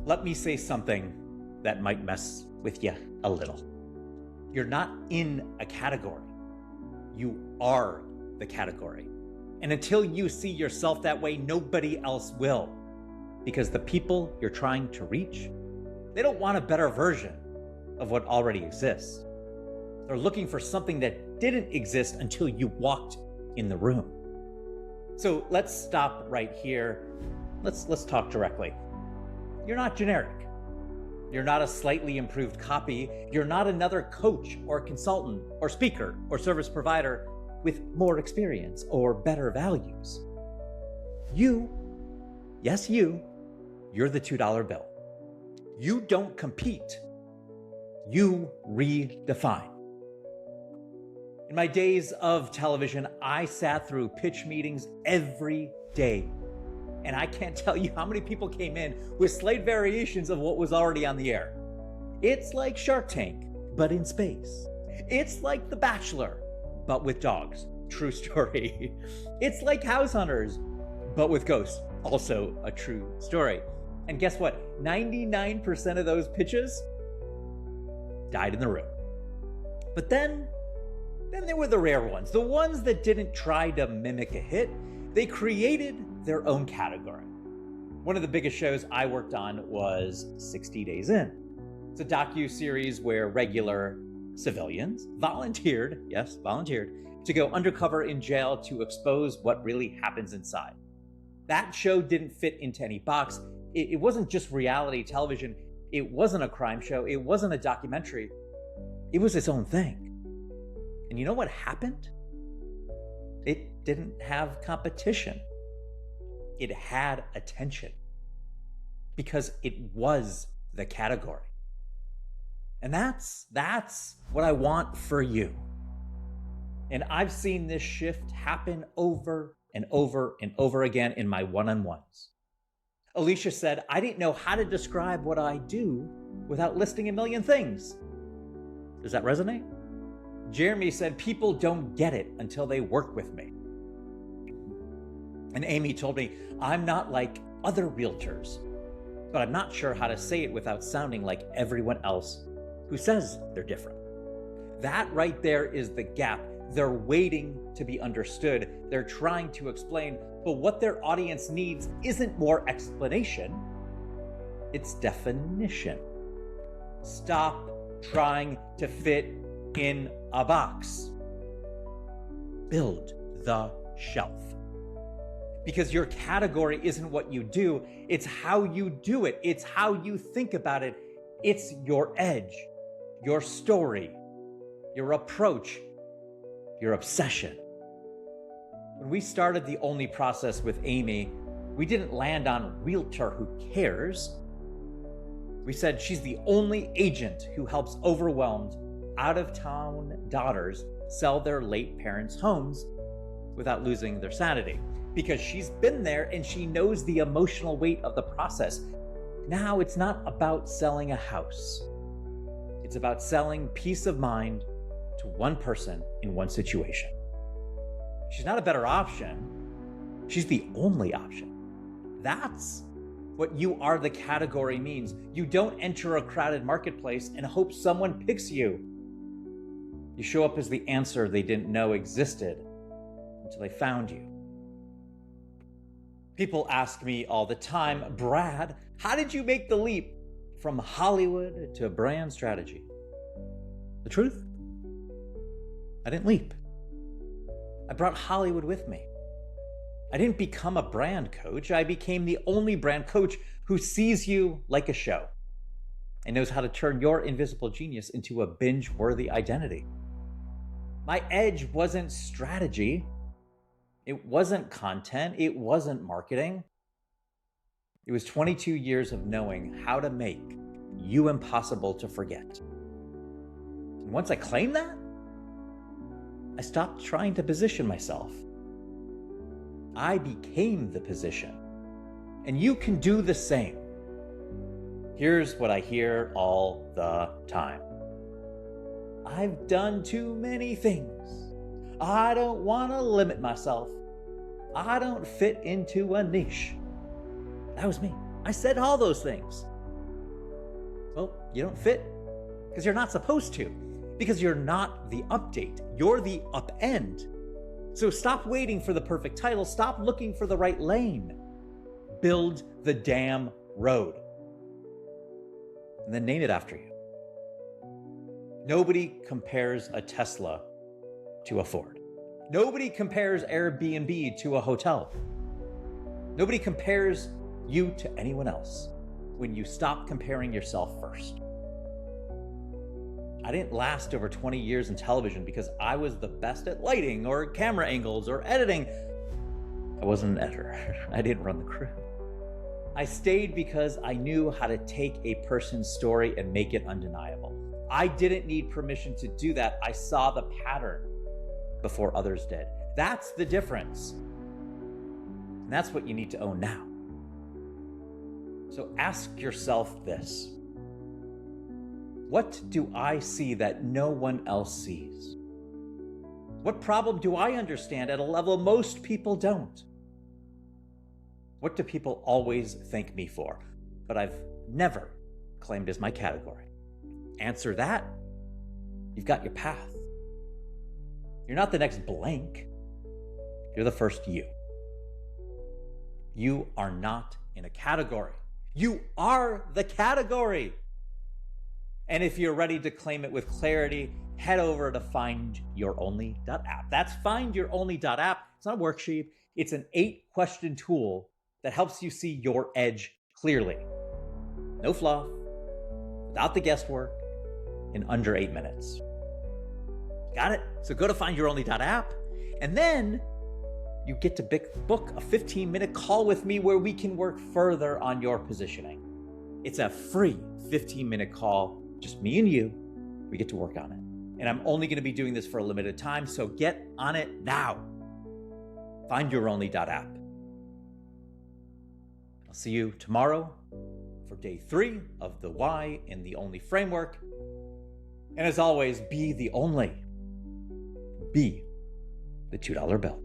Let me say something that might mess with you a little. You're not in a category. You are the category. And until you see yourself that way, nobody else will. Because the people you're trying to reach, they don't want a better version of what already exists. They're looking for something that didn't exist until you walked in the room. So let's stop right here. Let's talk directly. You're not generic. You're not a slightly improved copy. You're not another coach or consultant or speaker or service provider with more experience or better values. You, yes, you're the $2 bill. You don't compete. You redefine. In my days of television, I sat through pitch meetings every day. And I can't tell you how many people came in with slight variations of what was already on the air. It's like Shark Tank, but in space. It's like The Bachelor, but with dogs. True story. It's like House Hunters, but with ghosts. Also a true story. And guess what? 99% of those pitches died in the room. But then there were the rare ones, the ones that didn't try to mimic a hit. They created their own category. One of the biggest shows I worked on was 60 Days In. It's a docu-series where regular civilians volunteered to go undercover in jail to expose what really happens inside. That show didn't fit into any box. It wasn't just reality television. It wasn't a crime show. It wasn't a documentary. It was its own thing. And you know what happened? It didn't have competition. It had attention because it was the category. And that's what I want for you. And I've seen this shift happen over and over and over again in my one-on-ones. Alicia said, I didn't know how to describe what I do without listing a million things. Does that resonate? Jeremy said, people don't get it until they work with me. And Amy told me, I'm not like other realtors, but I'm not sure how to say it without sounding like everyone else who says they're different. That right there is the gap. They're waiting to be understood. They're trying to explain, but what their audience needs isn't more explanation, it's definition. Stop trying to fit in a box. Build the shelf. Because your category isn't what you do, it's how you do it. It's how you think about it. It's your edge, your story, your approach, your obsession. When we started the O.N.L.Y process with Amy, we didn't land on realtor who cares. We said she's the only agent who helps overwhelmed, out-of-town daughters sell their late parents' homes without losing their sanity. Because she's been there and she knows the emotional weight of the process. Now it's not about selling a house. It's about selling peace of mind to one person in one situation. She's not a better option. She's the only option. That's what you are the category means. You don't enter a crowded marketplace and hope someone picks you. You show up as the answer they didn't know existed until they found you. People ask me all the time, Brad, how did you make the leap from Hollywood to brand strategy? The truth? I didn't leap. I brought Hollywood with me. I didn't become a brand coach. I became the only brand coach who sees you like a show and knows how to turn your invisible genius into a binge-worthy identity. My edge wasn't strategy. It wasn't content. It wasn't marketing. It was 22 years of knowing how to make you impossible to forget. And once I claimed that, I stopped trying to position myself. I became the position. And you can do the same. Here's what I hear all the time. I've done too many things. I don't want to limit myself. I don't fit into a niche. That was me. I said all those things. Well, you don't fit because you're not supposed to, because you're not the update. You're the upend. So stop waiting for the perfect title. Stop looking for the right lane. Build the damn road. And then name it after you. Nobody compares a Tesla to a Ford. Nobody compares Airbnb to a hotel. Nobody compares you to anyone else when you stop comparing yourself first. I didn't last over 20 years in television because I was the best at lighting or camera angles or editing. I wasn't an editor. I didn't run the crew. I stayed because I knew how to take a person's story and make it undeniable. I didn't need permission to do that. I saw the pattern before others did. That's the difference. And that's what you need to own now. So ask yourself this. What do I see that no one else sees? What problem do I understand at a level most people don't? What do people always thank me for, but I've never claimed as my category? Answer that. You've got your path. You're not the next blank. You're the first you. You are not in a category. You are the category. And if you're ready to claim it with clarity, head over to findyouronly.app. That's findyouronly.app. It's not a worksheet. It's an 8-question tool that helps you see your edge clearly. No fluff, without the guesswork, in under 8 minutes. Got it? So go to findyouronly.app, and then you get to book a 15-minute call with me where we can work further on your positioning. It's a free 15-minute call, just me and you. We get to work on it. And I'm only going to be doing this for a limited time, so get on it now. Findyouronly.app. I'll see you tomorrow for day 3 of the Why in the Only framework. And as always, be the only. Be the $2 bill.